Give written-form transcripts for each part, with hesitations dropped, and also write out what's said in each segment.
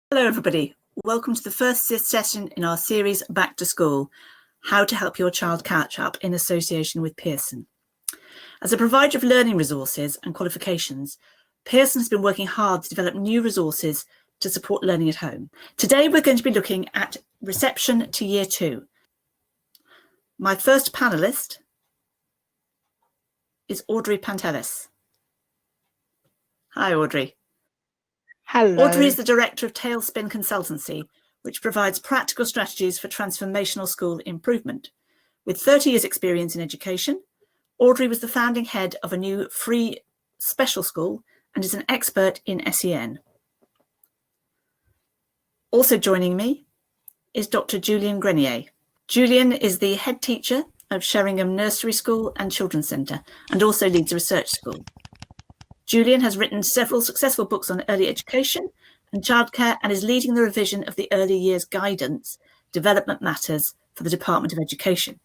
Hello everybody, welcome to the first session in our series Back to School, How to Help Your Child Catch Up in association with Pearson. As a provider of learning resources and qualifications, Pearson has been working hard to develop new resources to support learning at home. Today we're going to be looking at reception to Year 2. My first panellist is Audrey Pantelis. Hi Audrey. Hello. Audrey is the Director of Tailspin Consultancy, which provides practical strategies for transformational school improvement. With 30 years' experience in education, Audrey was the founding head of a new free special school and is an expert in SEN. Also joining me is Dr. Julian Grenier. Julian is the head teacher of Sheringham Nursery School and Children's Centre and also leads a research school. Julian has written several successful books on early education and childcare and is leading the revision of the Early Years Guidance, Development Matters for the Department of Education.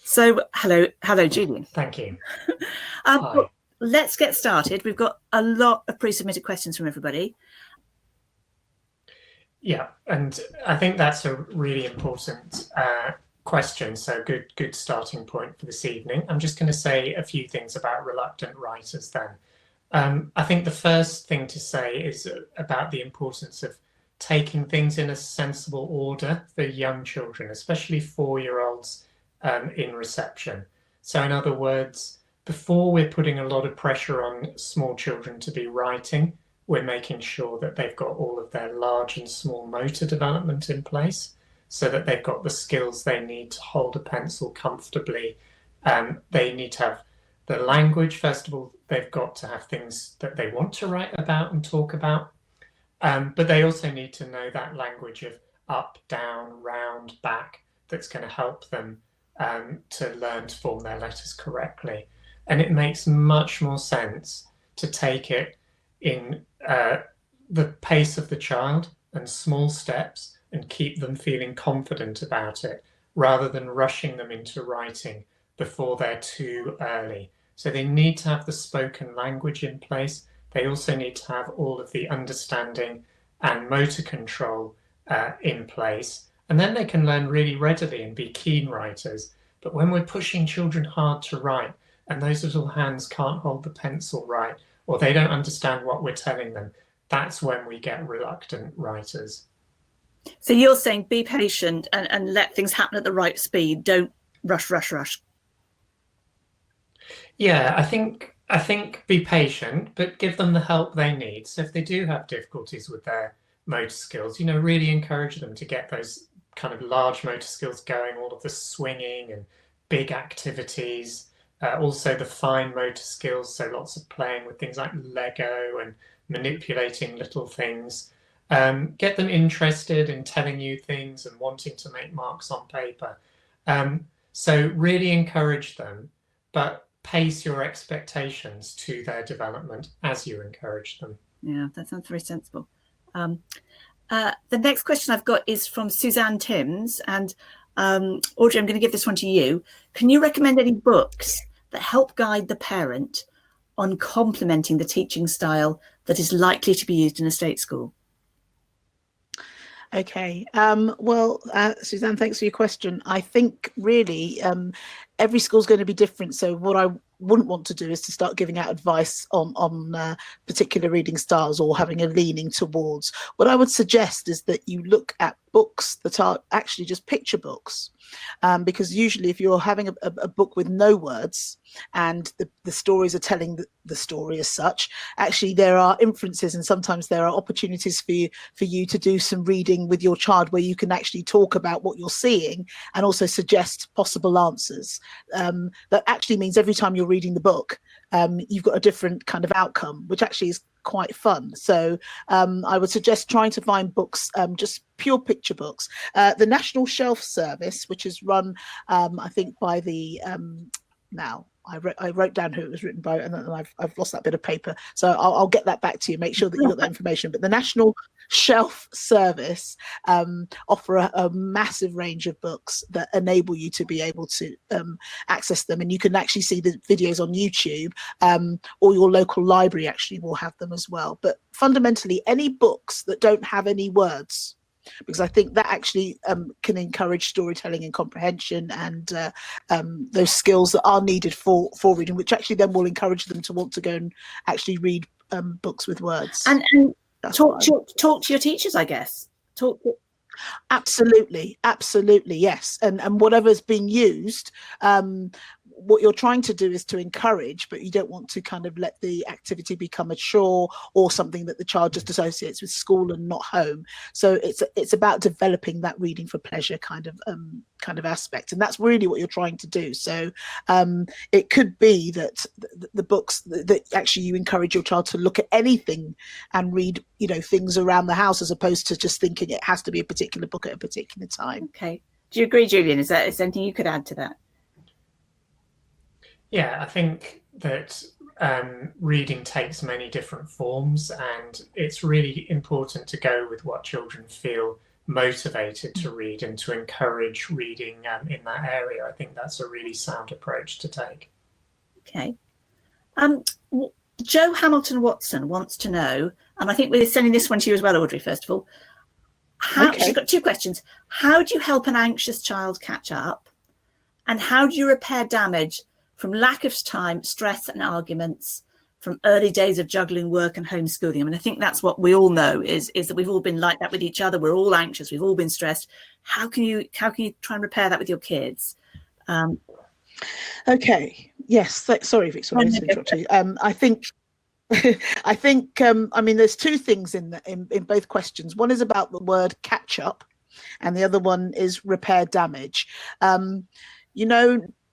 So, hello, Julian. Thank you. Well, let's get started. We've got a lot of pre-submitted questions from everybody. Yeah, and I think that's a really important question, so good starting point for this evening. I'm just going to say a few things about reluctant writers then. I think the first thing to say is about the importance of taking things in a sensible order for young children, especially 4-year-olds in reception. So in other words, before we're putting a lot of pressure on small children to be writing, we're making sure that they've got all of their large and small motor development in place, so that they've got the skills they need to hold a pencil comfortably. They need to have the language. First of all, they've got to have things that they want to write about and talk about. But they also need to know that language of up, down, round, back, that's going to help them to learn to form their letters correctly. And it makes much more sense to take it in the pace of the child and small steps, and keep them feeling confident about it, rather than rushing them into writing before they're too early. So they need to have the spoken language in place. They also need to have all of the understanding and motor control in place. And then they can learn really readily and be keen writers. But when we're pushing children hard to write, and those little hands can't hold the pencil right, or they don't understand what we're telling them, that's when we get reluctant writers. So you're saying be patient and let things happen at the right speed. Don't rush. Yeah, I think be patient, but give them the help they need. So if they do have difficulties with their motor skills, really encourage them to get those kind of large motor skills going, all of the swinging and big activities, also the fine motor skills, so lots of playing with things like Lego and manipulating little things. Get them interested in telling you things and wanting to make marks on paper. So really encourage them, but pace your expectations to their development as you encourage them. Yeah, that sounds very sensible. The next question I've got is from Suzanne Timms, and Audrey, I'm going to give this one to you. Can you recommend any books that help guide the parent on complementing the teaching style that is likely to be used in a state school? Okay. Suzanne, thanks for your question. I think really every school is going to be different. So what I wouldn't want to do is to start giving out advice on particular reading styles or having a leaning towards. What I would suggest is that you look at books that are actually just picture books, because usually if you're having a book with no words and the stories are telling the story as such, actually there are inferences and sometimes there are opportunities for you to do some reading with your child where you can actually talk about what you're seeing and also suggest possible answers. That actually means every time you're reading the book, you've got a different kind of outcome, which actually is quite fun. So I would suggest trying to find books, just pure picture books. The National Shelf Service, which is run, I think, by the now. I wrote down who it was written by, and then I've lost that bit of paper. So I'll get that back to you. Make sure that you got that information. But the National shelf service offer a massive range of books that enable you to be able to access them, and you can actually see the videos on YouTube, or your local library actually will have them as well. But fundamentally, any books that don't have any words, because I think that actually can encourage storytelling and comprehension, and those skills that are needed for reading, which actually then will encourage them to want to go and actually read books with words. And talk to your teachers, I guess. Absolutely, yes. And whatever's being used, what you're trying to do is to encourage, but you don't want to kind of let the activity become a chore or something that the child just associates with school and not home. So it's about developing that reading for pleasure kind of aspect, and that's really what you're trying to do. So it could be that the books that actually you encourage your child to look at anything and read, things around the house, as opposed to just thinking it has to be a particular book at a particular time. Okay. Do you agree, Julian? Is there anything you could add to that? Yeah, I think that reading takes many different forms, and it's really important to go with what children feel motivated to read and to encourage reading in that area. I think that's a really sound approach to take. Okay. Jo Hamilton Watson wants to know, and I think we're sending this one to you as well, Audrey, first of all. She's got two questions. How do you help an anxious child catch up? And how do you repair damage from lack of time, stress and arguments, from early days of juggling work and homeschooling? I mean, I think that's what we all know is that we've all been like that with each other. We're all anxious. We've all been stressed. How can you try and repair that with your kids? Okay. Yes. Sorry, Victoria, to interrupt you. I mean, there's two things in both questions. One is about the word catch up, and the other one is repair damage.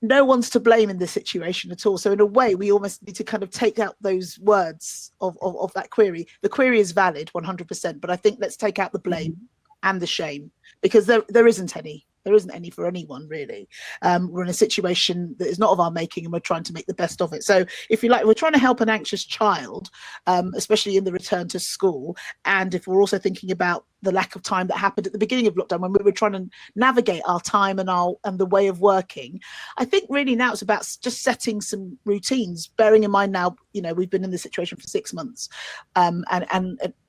No one's to blame in this situation at all. So in a way, we almost need to kind of take out those words of that query. The query is valid 100%, but I think let's take out the blame and the shame, because there isn't any. There isn't any for anyone, really. We're in a situation that is not of our making, and we're trying to make the best of it. So if you like, we're trying to help an anxious child, especially in the return to school. And if we're also thinking about the lack of time that happened at the beginning of lockdown, when we were trying to navigate our time and the way of working, I think really now it's about just setting some routines, bearing in mind now, we've been in this situation for 6 months, and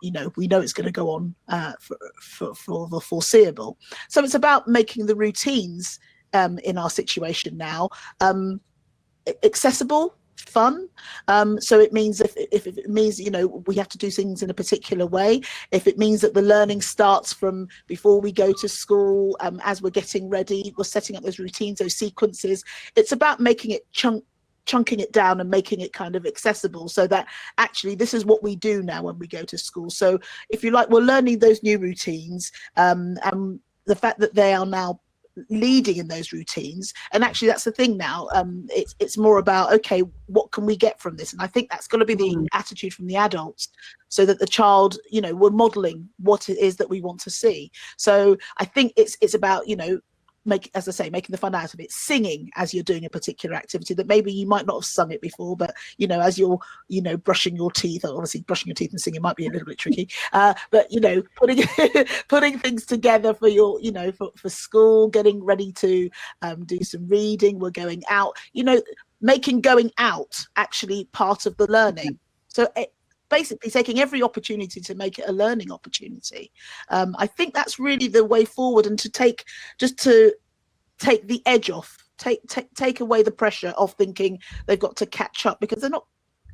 we know it's going to go on for the foreseeable. So it's about making the routines in our situation now accessible, fun. So it means if it means we have to do things in a particular way, if it means that the learning starts from before we go to school, as we're getting ready, we're setting up those routines, those sequences. It's about making it chunking it down and making it kind of accessible, so that actually this is what we do now when we go to school. So if you like, we're learning those new routines, and the fact that they are now leading in those routines, and actually that's the thing now, it's more about, okay, what can we get from this? And I think that's got to be the attitude from the adults, so that the child, we're modeling what it is that we want to see. So I think it's about making the fun out of it, singing as you're doing a particular activity that maybe you might not have sung it before, but as you're brushing your teeth. Obviously brushing your teeth and singing might be a little bit tricky, but putting things together for your for school, getting ready to do some reading, we're going out, making going out actually part of the learning. So basically taking every opportunity to make it a learning opportunity. I think that's really the way forward, and to take the edge off, take away the pressure of thinking they've got to catch up, because they're not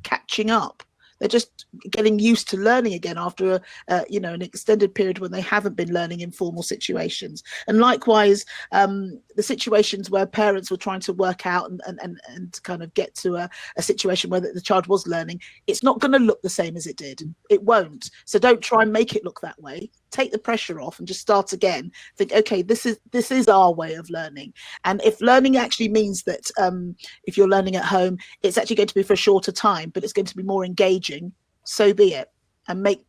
catching up. They're just getting used to learning again after an extended period when they haven't been learning in formal situations. And likewise, the situations where parents were trying to work out and kind of get to a situation where the child was learning, it's not going to look the same as it did. It won't. So don't try and make it look that way. Take the pressure off and just start again. Think, okay, this is our way of learning. And if learning actually means that if you're learning at home, it's actually going to be for a shorter time, but it's going to be more engaging, so be it. and make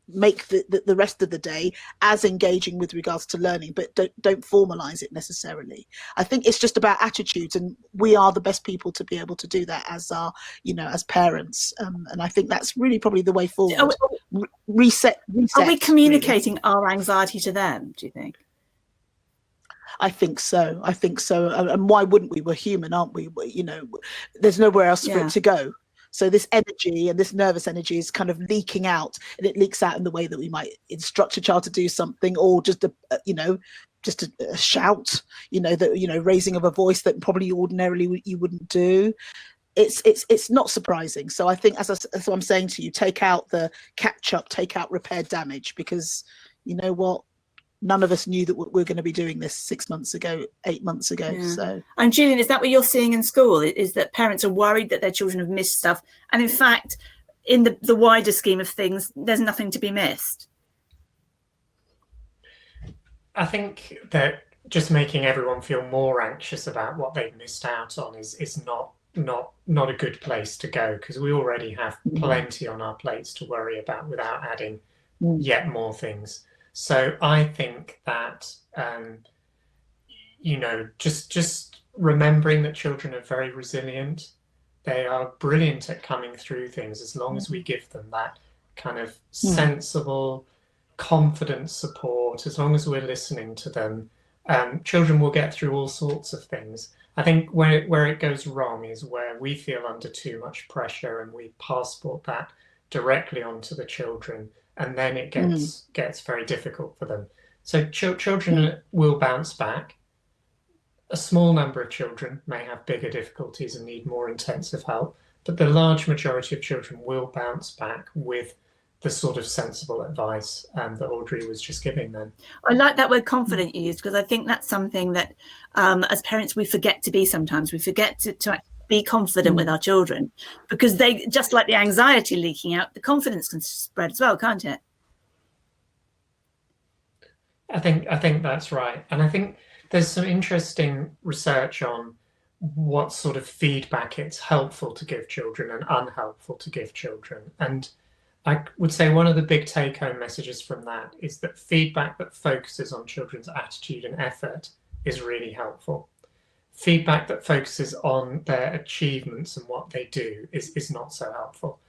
the rest of the day as engaging with regards to learning, but don't formalize it necessarily. I think it's just about attitudes, and we are the best people to be able to do that as our, as parents. And I think that's really probably the way forward. Reset. Are we communicating our anxiety to them, do you think? I think so. And why wouldn't we? We're human, aren't we? There's nowhere else for it to go. So this energy and this nervous energy is kind of leaking out, and it leaks out in the way that we might instruct a child to do something, or just a shout, raising of a voice that probably ordinarily you wouldn't do. It's not surprising. So I think, as I'm saying to you, take out the catch up, take out repair damage, because you know what? None of us knew that we're going to be doing this 6 months ago, 8 months ago. Yeah. So, and Julian, is that what you're seeing in school? Is that parents are worried that their children have missed stuff? And in fact, in the wider scheme of things, there's nothing to be missed. I think that just making everyone feel more anxious about what they've missed out on is not a good place to go, because we already have plenty on our plates to worry about without adding yet more things. So I think that, just remembering that children are very resilient. They are brilliant at coming through things as long as we give them that kind of sensible, confident support. As long as we're listening to them, children will get through all sorts of things. I think where it goes wrong is where we feel under too much pressure and we passport that directly onto the children. And then it gets very difficult for them. So children will bounce back. A small number of children may have bigger difficulties and need more intensive help, but the large majority of children will bounce back with the sort of sensible advice that Audrey was just giving them. I like that word confident you used, because I think that's something that as parents we forget to be sometimes. We forget to be confident with our children, because they, just like the anxiety leaking out, the confidence can spread as well, can't it? I think that's right. And I think there's some interesting research on what sort of feedback it's helpful to give children and unhelpful to give children. And I would say one of the big take-home messages from that is that feedback that focuses on children's attitude and effort is really helpful. Feedback that focuses on their achievements and what they do is not so helpful.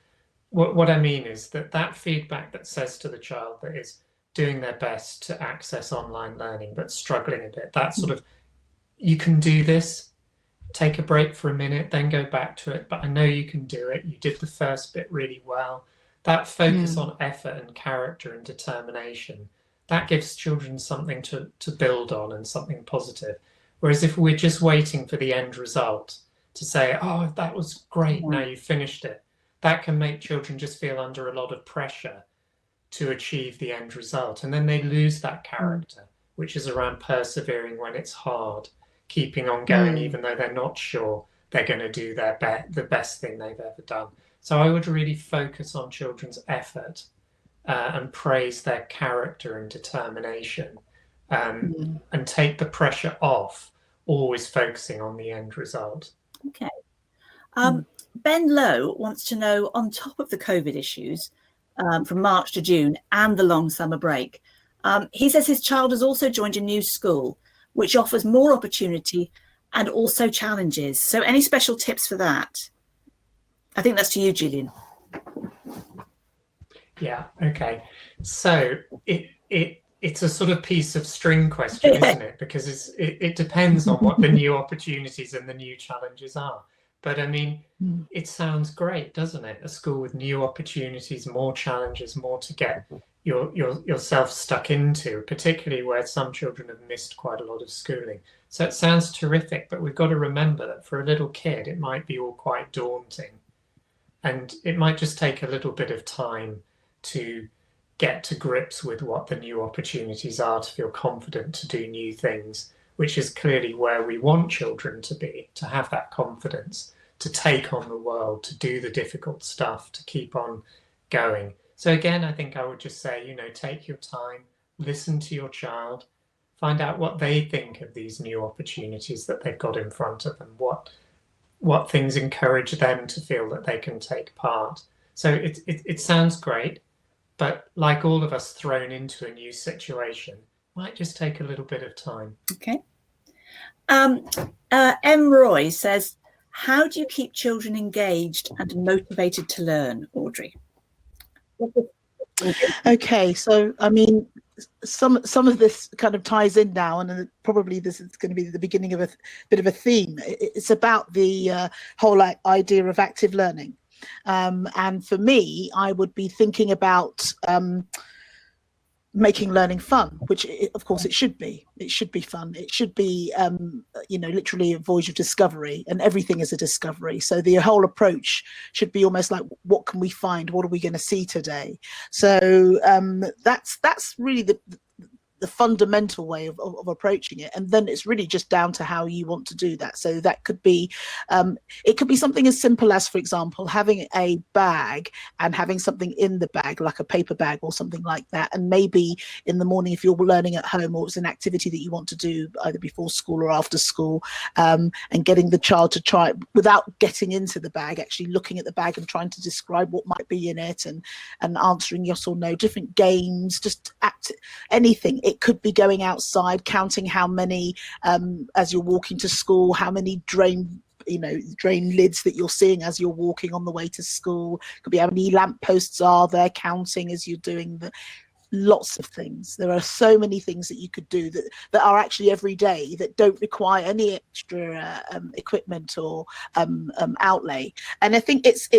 What I mean is that feedback that says to the child that is doing their best to access online learning but struggling a bit, that sort of, you can do this, take a break for a minute, then go back to it, but I know you can do it, you did the first bit really well. That focus on effort and character and determination, that gives children something to build on and something positive. Whereas if we're just waiting for the end result to say, oh, that was great, now you finished it, that can make children just feel under a lot of pressure to achieve the end result. And then they lose that character, which is around persevering when it's hard, keeping on going even though they're not sure they're going to do the best thing they've ever done. So I would really focus on children's effort and praise their character and determination. And take the pressure off, always focusing on the end result. Okay. Ben Lowe wants to know, on top of the COVID issues from March to June and the long summer break, he says his child has also joined a new school, which offers more opportunity and also challenges. So any special tips for that? I think that's to you, Julian. Yeah, okay. So it's a sort of piece of string question, isn't it? Because it depends on what the new opportunities and the new challenges are. But I mean, it sounds great, doesn't it? A school with new opportunities, more challenges, more to get yourself stuck into, particularly where some children have missed quite a lot of schooling. So it sounds terrific, but we've got to remember that for a little kid, it might be all quite daunting. And it might just take a little bit of time to get to grips with what the new opportunities are, to feel confident to do new things, which is clearly where we want children to be, to have that confidence, to take on the world, to do the difficult stuff, to keep on going. So again, I think I would just say, take your time, listen to your child, find out what they think of these new opportunities that they've got in front of them, what things encourage them to feel that they can take part. So it sounds great. but like all of us thrown into a new situation, might just take a little bit of time. Okay. M. Roy says, how do you keep children engaged and motivated to learn, Audrey? Okay, so I mean, some of this kind of ties in now, and probably this is going to be the beginning of a bit of a theme. It's about the whole idea of active learning, and for me, I would be thinking about making learning fun, which of course it should be. It should be fun. It should be, literally a voyage of discovery, and everything is a discovery. So the whole approach should be almost like, what can we find? What are we going to see today? So that's really the fundamental way of approaching it, and then it's really just down to how you want to do that. So that could be it could be something as simple as, for example, having a bag and having something in the bag, like a paper bag or something like that, and maybe in the morning, if you're learning at home or it's an activity that you want to do either before school or after school, and getting the child to try it without getting into the bag, actually looking at the bag and trying to describe what might be in it, and answering yes or no, different games, just anything. It could be going outside, counting how many, as you're walking to school, how many drain lids that you're seeing as you're walking on the way to school. It could be how many lampposts are there, counting as you're doing lots of things. There are so many things that you could do that are actually every day, that don't require any extra equipment or outlay. And I think it's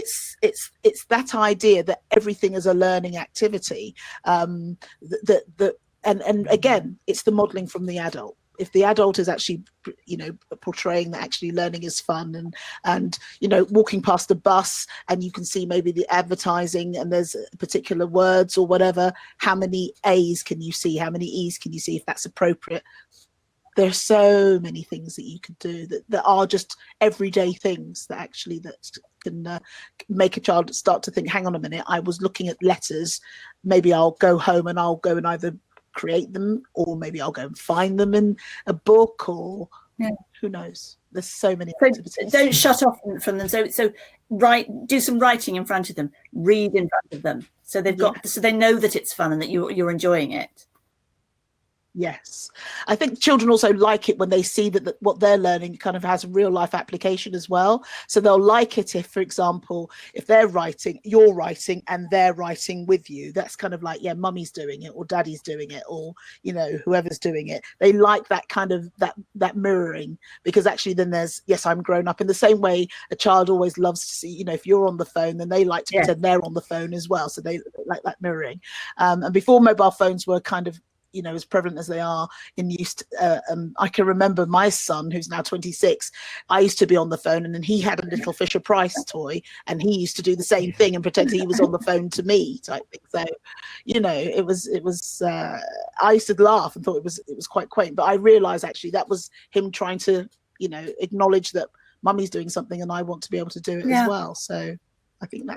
that idea that everything is a learning activity, and again, it's the modeling from the adult. If the adult is actually, portraying that actually learning is fun, and walking past a bus and you can see maybe the advertising and there's particular words or whatever, how many A's can you see? How many E's can you see, if that's appropriate? There's so many things that you could do that are just everyday things that can make a child start to think, hang on a minute, I was looking at letters. Maybe I'll go home and I'll go and either create them, or maybe I'll go and find them in a book, or who knows. There's so many activities. Don't shut off from them. So do some writing in front of them, read in front of them, so so they know that it's fun and that you're enjoying it. Yes, I think children also like it when they see that what they're learning kind of has a real life application as well. So they'll like it if, for example, if they're writing, you're writing and they're writing with you. That's kind of like, yeah, mummy's doing it or daddy's doing it, or whoever's doing it. They like that kind of that mirroring, because actually then there's, yes, I'm grown up. In the same way a child always loves to see, if you're on the phone, then they like to pretend they're on the phone as well. So they like that mirroring. And before mobile phones were kind of as prevalent as they are in use, I can remember my son, who's now 26. I used to be on the phone, and then he had a little Fisher Price toy, and he used to do the same thing and pretend he was on the phone to me, type thing. So, it was. I used to laugh and thought it was quite quaint, but I realised actually that was him trying to, acknowledge that mummy's doing something and I want to be able to do it as well. So, I think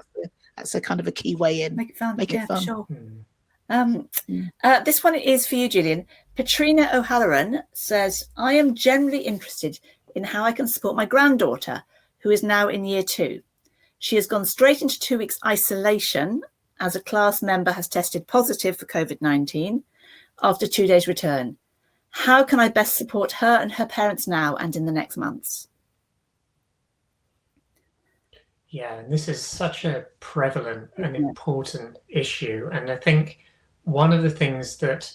that's a kind of a key way in. Make it fun. Make it fun. Sure. This one is for you, Julian. Patrina O'Halloran says, I am generally interested in how I can support my granddaughter, who is now in year 2. She has gone straight into 2 weeks isolation as a class member has tested positive for COVID-19 after 2 days return. How can I best support her and her parents now and in the next months? Yeah, and this is such a prevalent and important issue. And I think one of the things that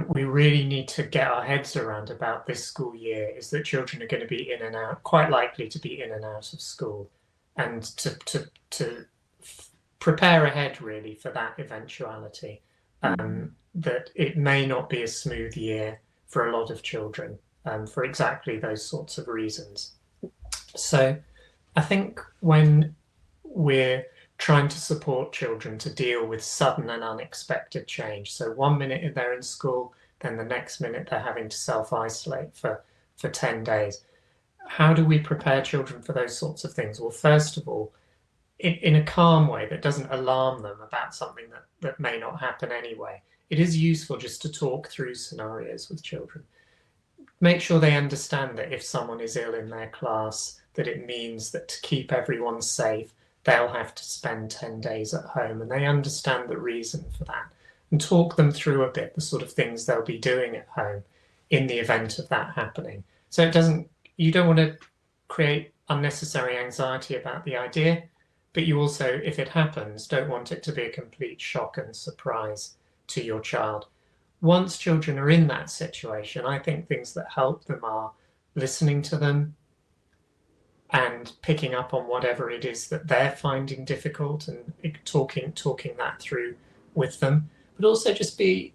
we really need to get our heads around about this school year is that children are going to be in and out, quite likely to be in and out of school, and to prepare ahead really for that eventuality, that it may not be a smooth year for a lot of children, for exactly those sorts of reasons. So I think when we're trying to support children to deal with sudden and unexpected change, so 1 minute they're in school, then the next minute they're having to self-isolate for 10 days. How do we prepare children for those sorts of things? Well, first of all, in a calm way that doesn't alarm them about something that may not happen anyway. It is useful just to talk through scenarios with children. Make sure they understand that if someone is ill in their class, that it means that to keep everyone safe, they'll have to spend 10 days at home, and they understand the reason for that, and talk them through a bit the sort of things they'll be doing at home in the event of that happening. So you don't want to create unnecessary anxiety about the idea, but you also, if it happens, don't want it to be a complete shock and surprise to your child. Once children are in that situation, I think things that help them are listening to them and picking up on whatever it is that they're finding difficult and talking that through with them. But also just be,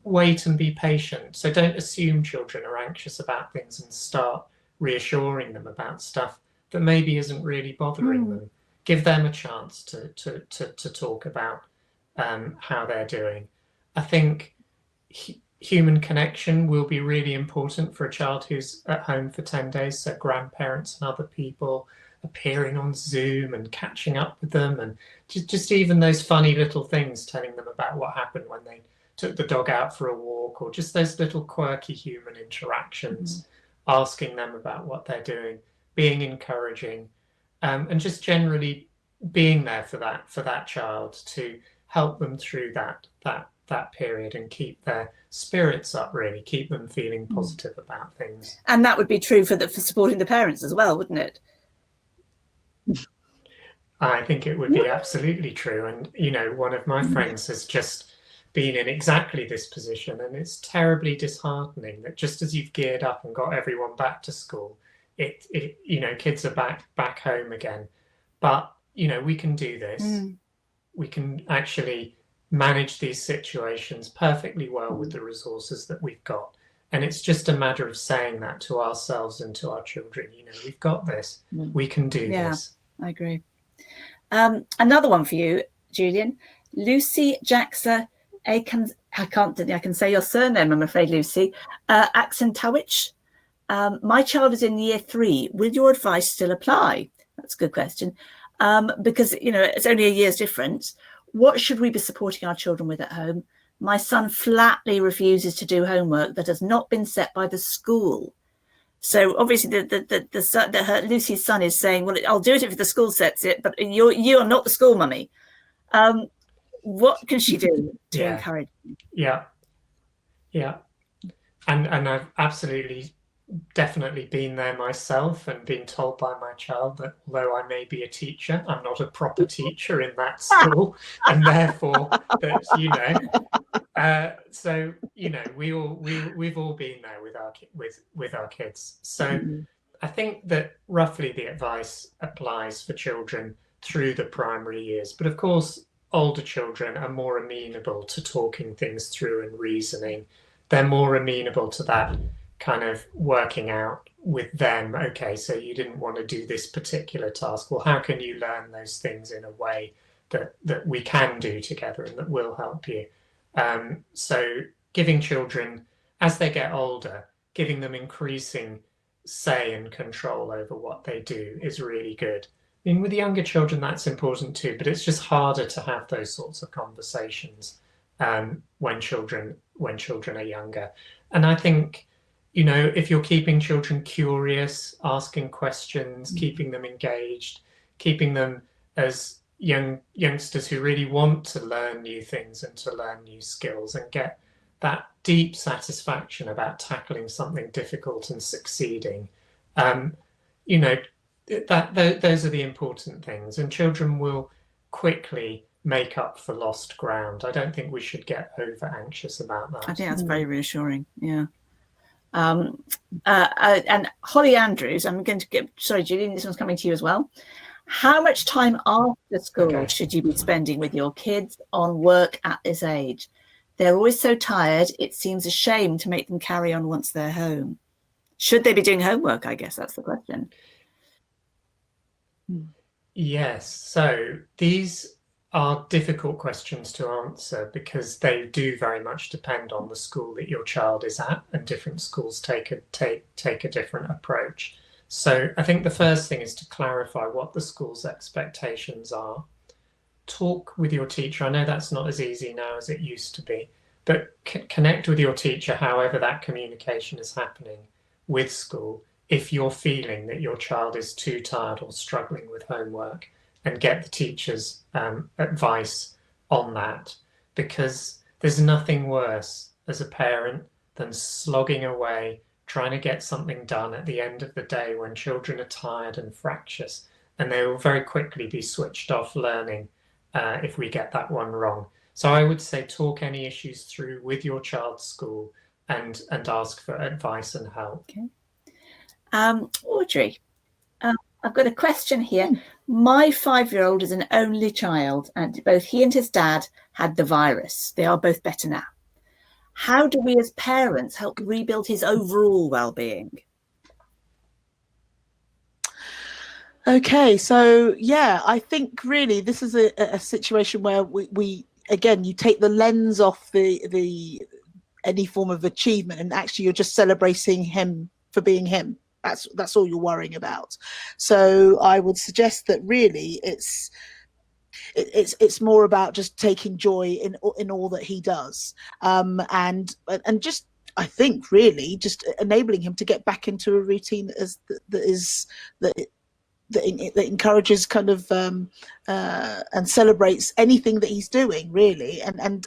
wait and be patient. So don't assume children are anxious about things and start reassuring them about stuff that maybe isn't really bothering them. Give them a chance to talk about how they're doing. I think human connection will be really important for a child who's at home for 10 days. So grandparents and other people appearing on Zoom and catching up with them, and just even those funny little things, telling them about what happened when they took the dog out for a walk, or just those little quirky human interactions, asking them about what they're doing, being encouraging, and just generally being there for that child to help them through that period and keep their spirits up, really keep them feeling positive about things. And that would be true for supporting the parents as well, wouldn't it? I think it would be absolutely true. And one of my friends has just been in exactly this position, and it's terribly disheartening that just as you've geared up and got everyone back to school, kids are back home again. But we can do this. We can actually manage these situations perfectly well with the resources that we've got. And it's just a matter of saying that to ourselves and to our children. We've got this. We can do this. I agree. Another one for you, Julian. Lucy Jaxa, I can say your surname, I'm afraid, Lucy. Accentowicz. My child is in year 3. Will your advice still apply? That's a good question. Because, it's only a year's difference. What should we be supporting our children with at home? My son flatly refuses to do homework that has not been set by the school. So obviously Lucy's son is saying, well, I'll do it if the school sets it, but you are not the school, mummy. What can she do to encourage him? Yeah. And I've definitely been there myself and been told by my child that although I may be a teacher, I'm not a proper teacher in that school, and therefore so we've all been there with our kids. So I think that roughly the advice applies for children through the primary years, but of course older children are more amenable to talking things through and reasoning. They're more amenable to that kind of working out with them. Okay, so you didn't want to do this particular task. Well, how can you learn those things in a way that we can do together and that will help you? So giving children, as they get older, giving them increasing say and control over what they do is really good. I mean, with younger children, that's important too, but it's just harder to have those sorts of conversations when children are younger. And I think, if you're keeping children curious, asking questions, keeping them engaged, keeping them as youngsters who really want to learn new things and to learn new skills and get that deep satisfaction about tackling something difficult and succeeding, those are the important things, and children will quickly make up for lost ground. I don't think we should get over anxious about that. I think that's very reassuring. Yeah. And Holly Andrews, I'm going to sorry, Julian, this one's coming to you as well. How much time after school should you be spending with your kids on work at this age? They're always so tired, it seems a shame to make them carry on once they're home. Should they be doing homework? I guess that's the question. Yes, so these are difficult questions to answer because they do very much depend on the school that your child is at, and different schools take a different approach. So I think the first thing is to clarify what the school's expectations are. Talk with your teacher. I know that's not as easy now as it used to be, but connect with your teacher however that communication is happening with school if you're feeling that your child is too tired or struggling with homework, and get the teacher's advice on that, because there's nothing worse as a parent than slogging away trying to get something done at the end of the day when children are tired and fractious, and they will very quickly be switched off learning if we get that one wrong. So I would say talk any issues through with your child's school and ask for advice and help. Okay. Audrey, I've got a question here. My 5-year-old is an only child, and both he and his dad had the virus. They are both better now. How do we as parents help rebuild his overall well-being? Okay, so yeah, I think really this is a situation where we again, you take the lens off the any form of achievement, and actually you're just celebrating him for being him. That's all you're worrying about. So I would suggest that really it's more about just taking joy in all that he does, and just, I think, really just enabling him to get back into a routine that encourages kind of and celebrates anything that he's doing, really. And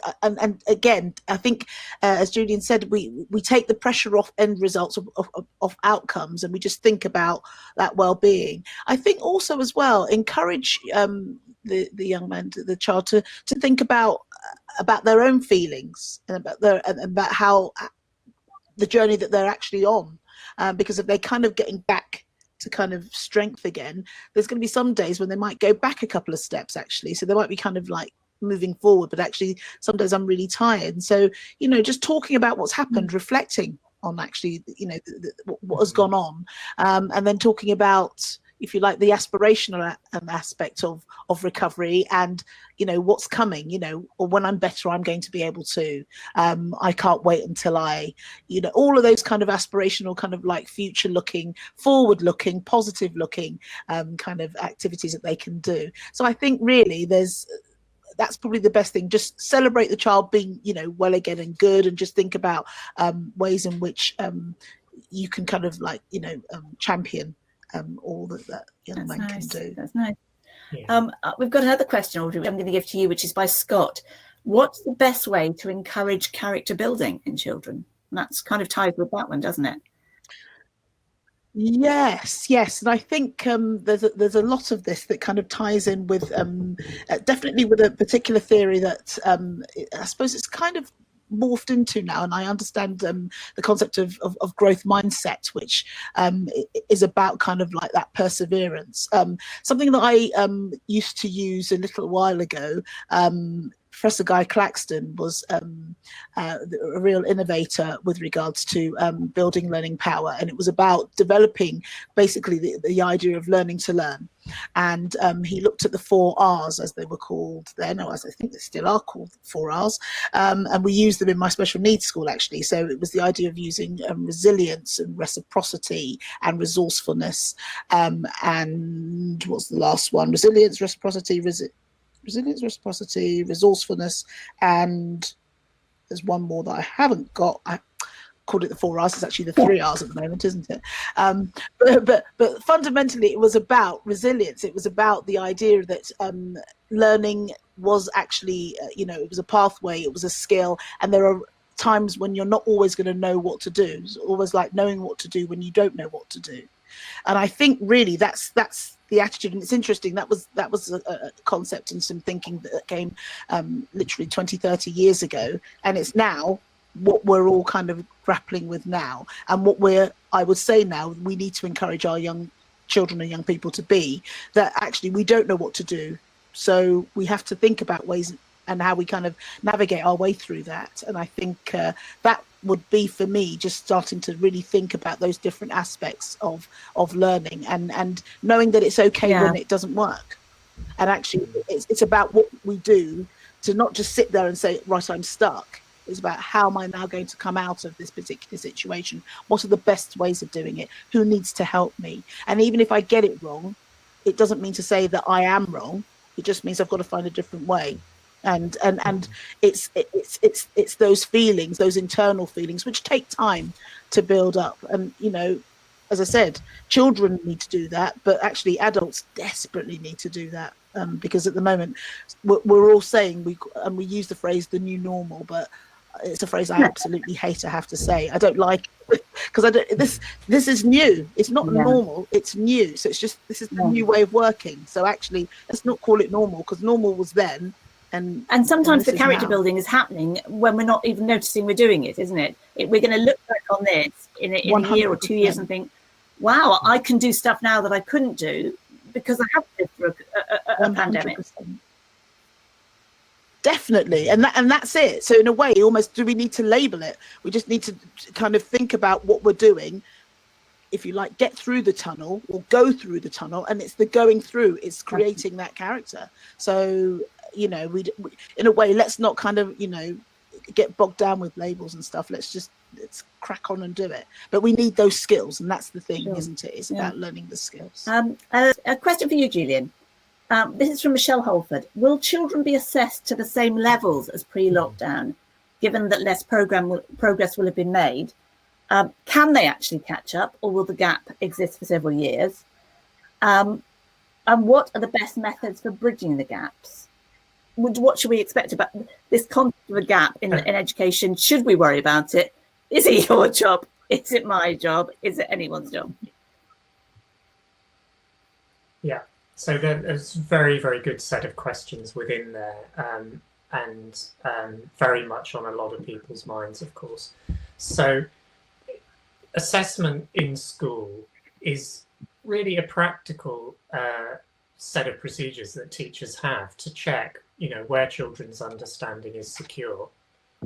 again, I think as Julian said, we take the pressure off end results of outcomes, and we just think about that well-being. I think also as well encourage the young man, the child, to think about their own feelings and about how the journey that they're actually on, because if they're kind of getting back to kind of strength again, there's going to be some days when they might go back a couple of steps, actually. So they might be kind of like moving forward, but actually some days I'm really tired. And so, just talking about what's happened, reflecting on actually, what has gone on, and then talking about, if you like, the aspirational aspect of recovery, and what's coming, or when I'm better, I'm going to be able to, I can't wait until I, all of those kind of aspirational, kind of like future looking, forward looking, positive looking kind of activities that they can do. So I think really that's probably the best thing. Just celebrate the child being, well again and good, and just think about ways in which you can kind of like, champion all that young man can do. That's nice. Yeah. We've got another question, Audrey, I'm going to give to you, which is by Scott. What's the best way to encourage character building in children? And that's kind of tied with that one, doesn't it? Yes, and I think there's a lot of this that kind of ties in with definitely with a particular theory that I suppose it's kind of morphed into now, and I understand the concept of growth mindset, which is about kind of like that perseverance. Something that I used to use a little while ago. Professor Guy Claxton was a real innovator with regards to building learning power, and it was about developing basically the idea of learning to learn. And he looked at the 4 R's, as they were called then, or as I think they still are called, 4 R's, and we used them in my special needs school, actually. So it was the idea of using resilience and reciprocity and resourcefulness, and what's the last one? Resilience, reciprocity, resourcefulness, and there's one more that I haven't got. I called it the 4 R's. It's actually the 3 R's at the moment, isn't it? But fundamentally, it was about resilience. It was about the idea that learning was actually, it was a pathway, it was a skill, and there are times when you're not always going to know what to do. It's always like knowing what to do when you don't know what to do. And I think really that's the attitude. And it's interesting, that was a concept and some thinking that came literally 20-30 years ago, and it's now what we're all kind of grappling with now, and what I would say now we need to encourage our young children and young people to be, that actually we don't know what to do, so we have to think about ways and how we kind of navigate our way through that. And I think that would be, for me, just starting to really think about those different aspects of learning, and knowing that it's okay when it doesn't work. And actually it's about what we do, to not just sit there and say, right, I'm stuck. It's about, how am I now going to come out of this particular situation? What are the best ways of doing it? Who needs to help me? And even if I get it wrong, it doesn't mean to say that I am wrong. It just means I've got to find a different way. And it's those feelings, those internal feelings, which take time to build up. And as I said, children need to do that, but actually adults desperately need to do that. because at the moment we're all saying we use the phrase the new normal, but it's a phrase I absolutely hate to have to say. I don't like it because this is new. It's not normal, it's new. So it's just, this is the new way of working. So actually let's not call it normal, because normal was then. And sometimes the character building is happening when we're not even noticing we're doing it, isn't it? We're going to look back on this in a year or 2 years and think, wow, I can do stuff now that I couldn't do because I have lived through a pandemic. Definitely. And that's it. So in a way, almost, do we need to label it? We just need to kind of think about what we're doing, if you like, get through the tunnel or go through the tunnel. And it's the going through, it's creating that character. So, you know, we in a way, let's not kind of, you know, get bogged down with labels and stuff. Let's crack on and do it. But we need those skills. And that's the thing, isn't it? It's about learning the skills. A question for you, Julian. This is from Michelle Holford. Will children be assessed to the same levels as pre-lockdown, given that less progress will have been made? Can they actually catch up, or will the gap exist for several years? And what are the best methods for bridging the gaps? What should we expect about this concept of a gap in education? Should we worry about it? Is it your job? Is it my job? Is it anyone's job? Yeah. So there's a very, very good set of questions within there, and very much on a lot of people's minds, of course. So assessment in school is really a practical set of procedures that teachers have to check, you know, where children's understanding is secure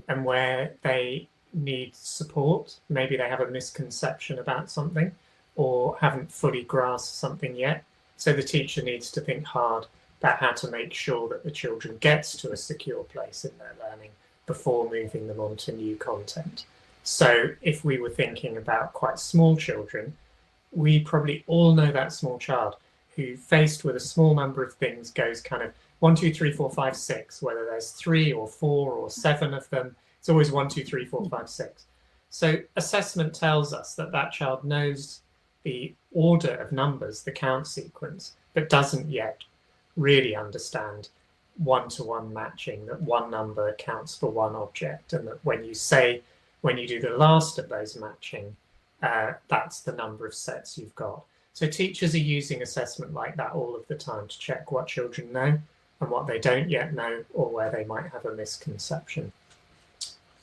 and where they need support. Maybe they have a misconception about something or haven't fully grasped something yet. So the teacher needs to think hard about how to make sure that the children gets to a secure place in their learning before moving them on to new content. So if we were thinking about quite small children, we probably all know that small child who, faced with a small number of things, goes kind of 1, 2, 3, 4, 5, 6, whether there's 3 or 4 or 7 of them, it's always 1, 2, 3, 4, 5, 6. So assessment tells us that that child knows the order of numbers, the count sequence, but doesn't yet really understand one-to-one matching, that one number counts for one object, and that when you do the last of those matching, that's the number of sets you've got. So teachers are using assessment like that all of the time to check what children know and what they don't yet know, or where they might have a misconception.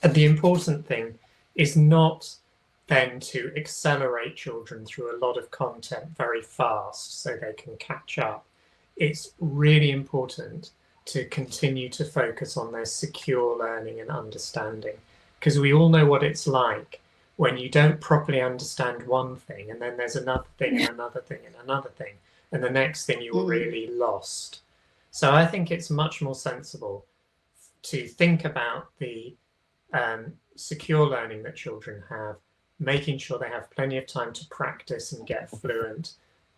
And the important thing is not then to accelerate children through a lot of content very fast so they can catch up. It's really important to continue to focus on their secure learning and understanding, because we all know what it's like when you don't properly understand one thing, and then there's another thing and another thing and another thing, and the next thing you're really lost. So I think it's much more sensible to think about the secure learning that children have, making sure they have plenty of time to practice and get fluent,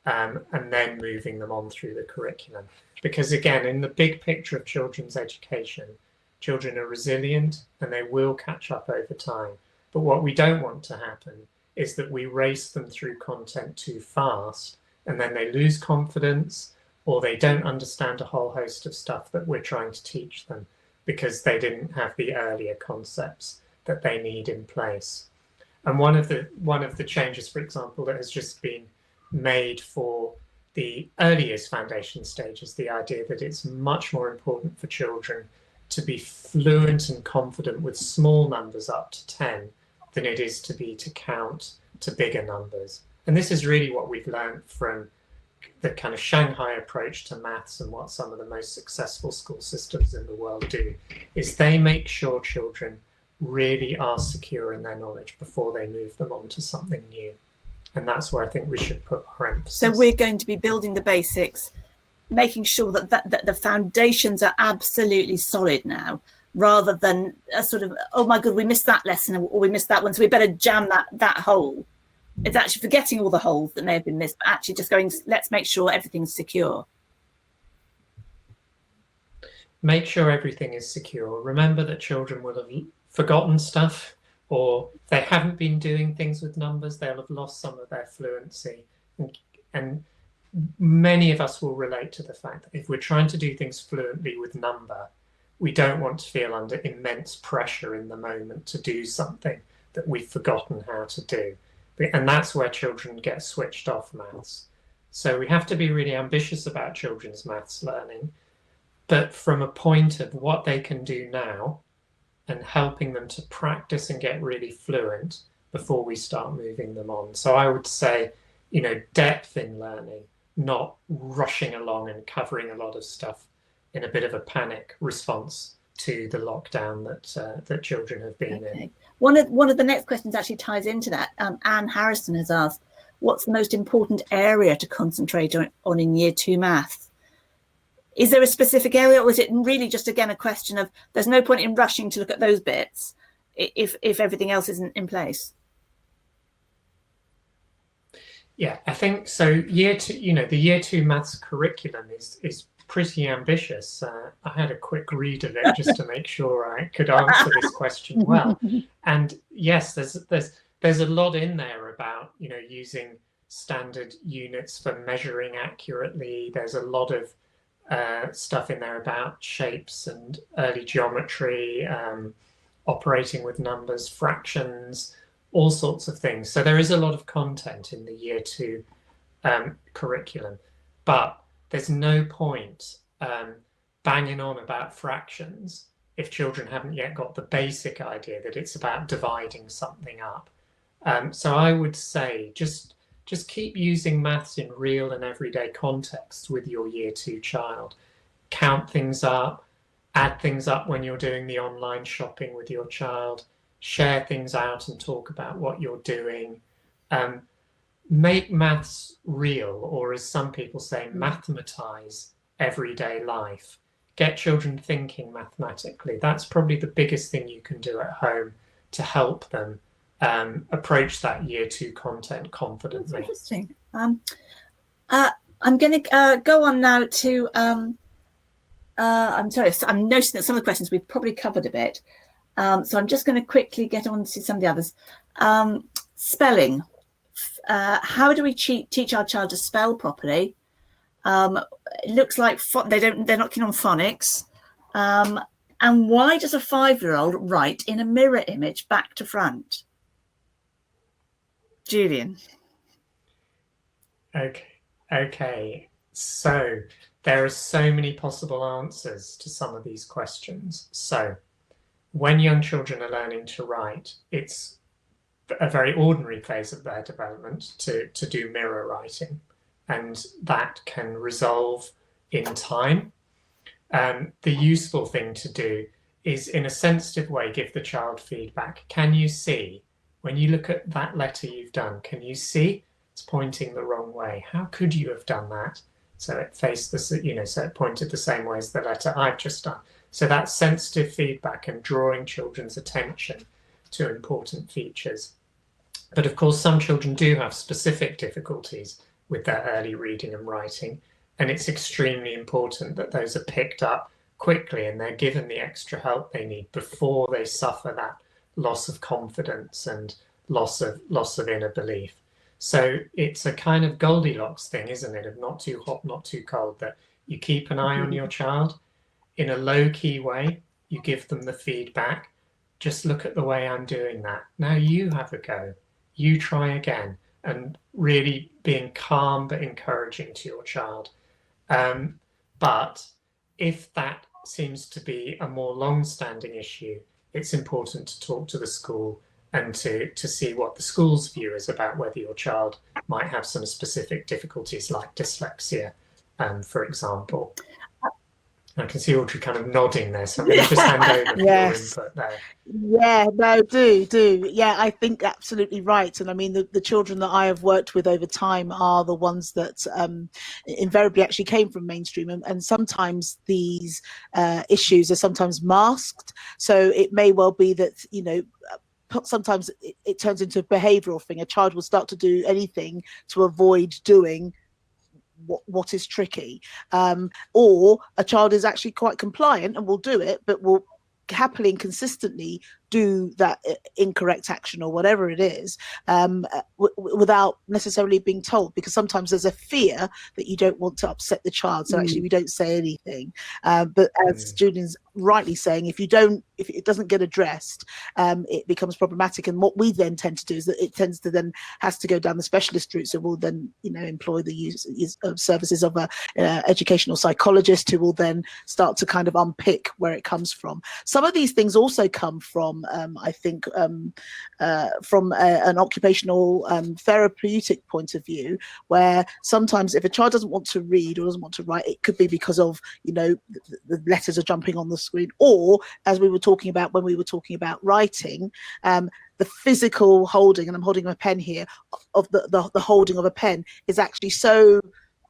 and then moving them on through the curriculum. Because again, in the big picture of children's education, children are resilient and they will catch up over time. But what we don't want to happen is that we race them through content too fast, and then they lose confidence, or they don't understand a whole host of stuff that we're trying to teach them because they didn't have the earlier concepts that they need in place. And one of the changes, for example, that has just been made for the earliest foundation stage is the idea that it's much more important for children to be fluent and confident with small numbers up to 10 than it is to count to bigger numbers. And this is really what we've learned from the kind of Shanghai approach to maths, and what some of the most successful school systems in the world do is they make sure children really are secure in their knowledge before they move them on to something new. And that's where I think we should put our emphasis. So we're going to be building the basics, making sure that the foundations are absolutely solid now, rather than a sort of, oh my God, we missed that lesson, or we missed that one, so we better jam that hole. It's actually forgetting all the holes that may have been missed, but actually just going, let's make sure everything's secure. Make sure everything is secure. Remember that children will have forgotten stuff, or they haven't been doing things with numbers. They'll have lost some of their fluency, and many of us will relate to the fact that if we're trying to do things fluently with number, we don't want to feel under immense pressure in the moment to do something that we've forgotten how to do. And that's where children get switched off maths. So we have to be really ambitious about children's maths learning, but from a point of what they can do now and helping them to practice and get really fluent before we start moving them on. So I would say, you know, depth in learning, not rushing along and covering a lot of stuff in a bit of a panic response to the lockdown that children have been in. One of the next questions actually ties into that. Anne Harrison has asked, what's the most important area to concentrate on in year 2 maths? Is there a specific area, or is it really just, again, a question of there's no point in rushing to look at those bits if everything else isn't in place? Yeah, I think so. Year 2, you know, the year 2 maths curriculum is pretty ambitious. I had a quick read of it just to make sure I could answer this question well. And yes, there's a lot in there about, you know, using standard units for measuring accurately. There's a lot of stuff in there about shapes and early geometry, operating with numbers, fractions, all sorts of things. So there is a lot of content in the year 2 curriculum, but there's no point banging on about fractions if children haven't yet got the basic idea that it's about dividing something up. So I would say just keep using maths in real and everyday context with your year 2 child. Count things up, add things up when you're doing the online shopping with your child, share things out and talk about what you're doing. Make maths real, or as some people say, mathematize everyday life. Get children thinking mathematically. That's probably the biggest thing you can do at home to help them approach that year 2 content confidently. That's interesting. I'm going to go on now to, I'm sorry, I'm noticing that some of the questions we've probably covered a bit. So I'm just going to quickly get on to some of the others. Spelling. How do we teach our child to spell properly? It looks like they're not keen on phonics. And why does a 5-year-old write in a mirror image back to front? Julian. Okay. So there are so many possible answers to some of these questions. So when young children are learning to write, it's a very ordinary phase of their development to do mirror writing, and that can resolve in time. The useful thing to do is, in a sensitive way, give the child feedback. Can you see, when you look at that letter you've done, can you see it's pointing the wrong way? How could you have done that? So it faced the, you know, so it pointed the same way as the letter I've just done. So that's sensitive feedback and drawing children's attention to important features. But of course, some children do have specific difficulties with their early reading and writing, and it's extremely important that those are picked up quickly and they're given the extra help they need before they suffer that loss of confidence and loss of inner belief. So it's a kind of Goldilocks thing, isn't it, of not too hot, not too cold, that you keep an eye on your child in a low-key way, you give them the feedback, just look at the way I'm doing that. Now you have a go, you try again, and really being calm but encouraging to your child. But if that seems to be a more long-standing issue, it's important to talk to the school and to see what the school's view is about whether your child might have some specific difficulties like dyslexia, for example. I can see Audrey kind of nodding there, so I'm going to just hand over for your input there. Yeah, no, do. Yeah, I think absolutely right. And I mean, the children that I have worked with over time are the ones that invariably actually came from mainstream. And sometimes these issues are sometimes masked. So it may well be that, you know, sometimes it turns into a behavioural thing. A child will start to do anything to avoid doing what is tricky, or a child is actually quite compliant and will do it, but will happily and consistently do that incorrect action or whatever it is, without necessarily being told, because sometimes there's a fear that you don't want to upset the child, so actually we don't say anything. But as Julian's rightly saying, if it doesn't get addressed, it becomes problematic. And what we then tend to do is that it tends to then has to go down the specialist route. So we'll then employ the use of services of a educational psychologist, who will then start to kind of unpick where it comes from. Some of these things also come from I think from an occupational therapeutic point of view, where sometimes if a child doesn't want to read or doesn't want to write, it could be because of the letters are jumping on the screen, or as we were talking about when we were talking about writing, the physical holding, and I'm holding a pen here, of the holding of a pen is actually so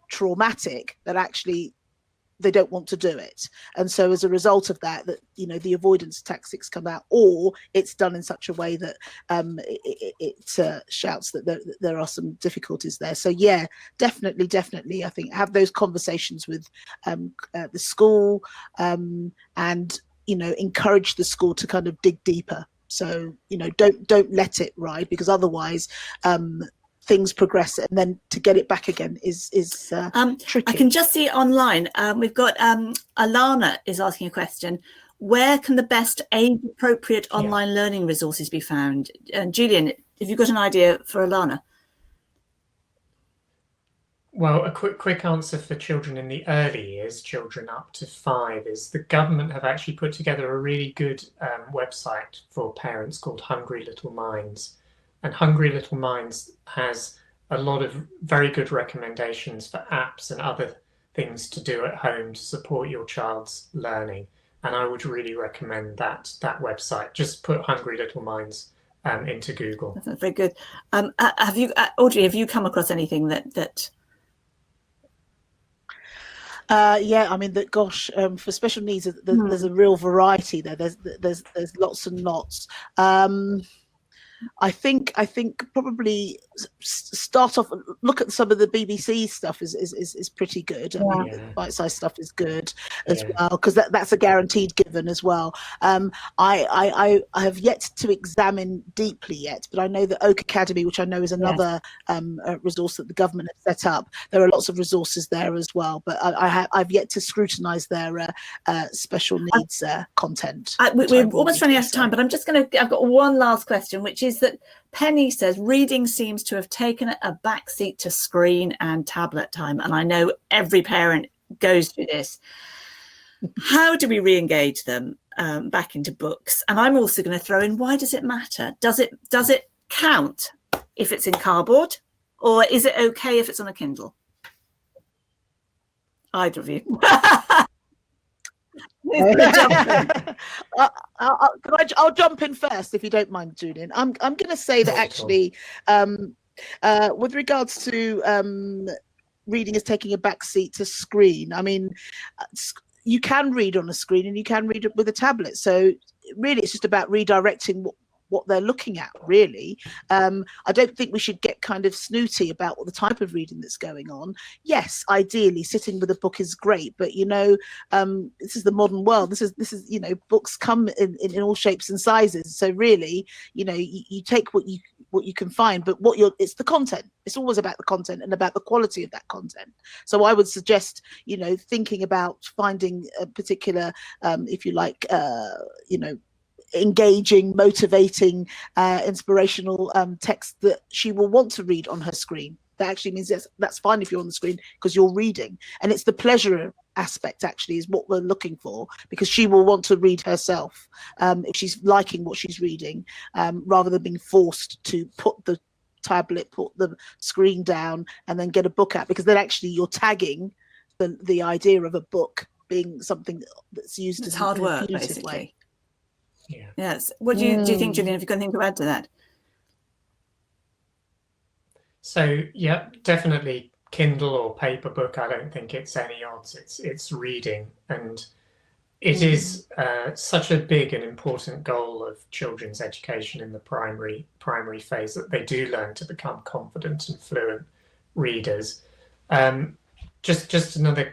traumatic that actually they don't want to do it. And so as a result of that, the avoidance tactics come out, or it's done in such a way that it shouts that there are some difficulties there. So yeah, definitely I think have those conversations with the school, and encourage the school to kind of dig deeper. So don't let it ride, because otherwise things progress, and then to get it back again is tricky. I can just see online, we've got Alana is asking a question: where can the best age-appropriate online learning resources be found? Julian, have you got an idea for Alana? Well, a quick answer for children in the early years, children up to 5, is the government have actually put together a really good website for parents called Hungry Little Minds. And Hungry Little Minds has a lot of very good recommendations for apps and other things to do at home to support your child's learning. And I would really recommend that website. Just put Hungry Little Minds into Google. That's very good. Have you, Audrey, have you come across anything that yeah, I mean, for special needs, there's a real variety there. There's lots and lots. I think I start off, look at some of the BBC stuff is pretty good. I mean, bite-sized stuff is good as well, because that's a guaranteed given as well. I have yet to examine deeply yet, but I know that Oak Academy, which I know is another resource that the government has set up, there are lots of resources there as well. But I've yet to scrutinise their special needs content. We're almost running out of time, but I've got one last question, which is that Penny says reading seems to have taken a backseat to screen and tablet time, and I know every parent goes through this. How do we re-engage them back into books? And I'm also going to throw in, why does it matter? Does it count if it's in cardboard, or is it okay if it's on a Kindle? Either of you. I'll jump in first, if you don't mind, Julian. I'm going to say that actually, with regards to reading is taking a backseat to screen. I mean, you can read on a screen and you can read it with a tablet. So really, it's just about redirecting what they're looking at, really. I don't think we should get kind of snooty about the type of reading that's going on. Yes, ideally sitting with a book is great, but this is the modern world. This is books come in all shapes and sizes. So really, you take what you can find, but it's the content. It's always about the content and about the quality of that content. So I would suggest thinking about finding a particular if you like engaging, motivating, inspirational text that she will want to read on her screen. That actually means that's fine if you're on the screen, because you're reading, and it's the pleasure aspect actually is what we're looking for, because she will want to read herself if she's liking what she's reading, rather than being forced to put the tablet, put the screen down and then get a book out, because then actually you're tagging the idea of a book being something that's used as hard work, basically. Way. Yeah. Yes. What do you think, Julian? Have you got anything to add to that? So yeah, definitely Kindle or paper book. I don't think it's any odds. It's reading, and it is such a big and important goal of children's education in the primary phase, that they do learn to become confident and fluent readers. Just another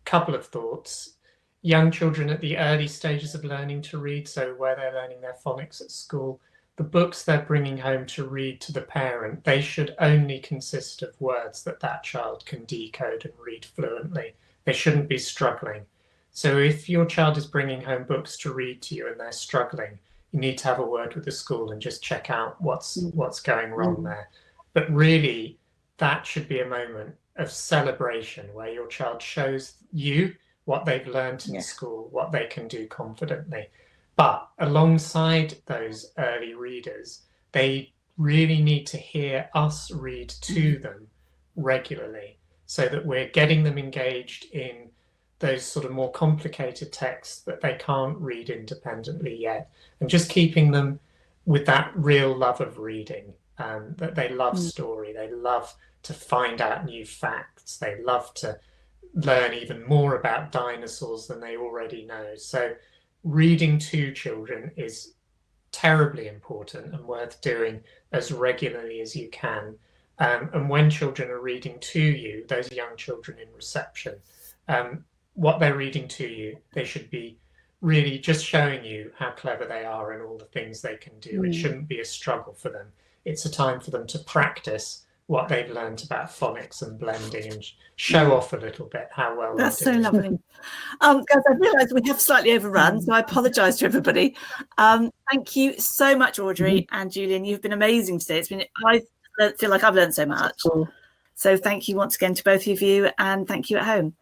couple of thoughts. young children at the early stages of learning to read, so where they're learning their phonics at school, the books they're bringing home to read to the parent, they should only consist of words that that child can decode and read fluently. They shouldn't be struggling. So if your child is bringing home books to read to you and they're struggling, you need to have a word with the school and just check out what's going wrong there. But really, that should be a moment of celebration where your child shows you what they've learned in school, what they can do confidently. But alongside those early readers, they really need to hear us read to them regularly so that we're getting them engaged in those sort of more complicated texts that they can't read independently yet, and just keeping them with that real love of reading, that they love story, they love to find out new facts, they love to learn even more about dinosaurs than they already know. So reading to children is terribly important and worth doing as regularly as you can. And when children are reading to you, those young children in reception, what they're reading to you, they should be really just showing you how clever they are and all the things they can do. It shouldn't be a struggle for them. It's a time for them to practice what they've learned about phonics and blending and show off a little bit how well that's they're doing. so lovely. Guys, I realise we have slightly overrun, so I apologise to everybody. Thank you so much, Audrey and Julian. You've been amazing today. I feel like I've learned so much. So thank you once again to both of you, and thank you at home.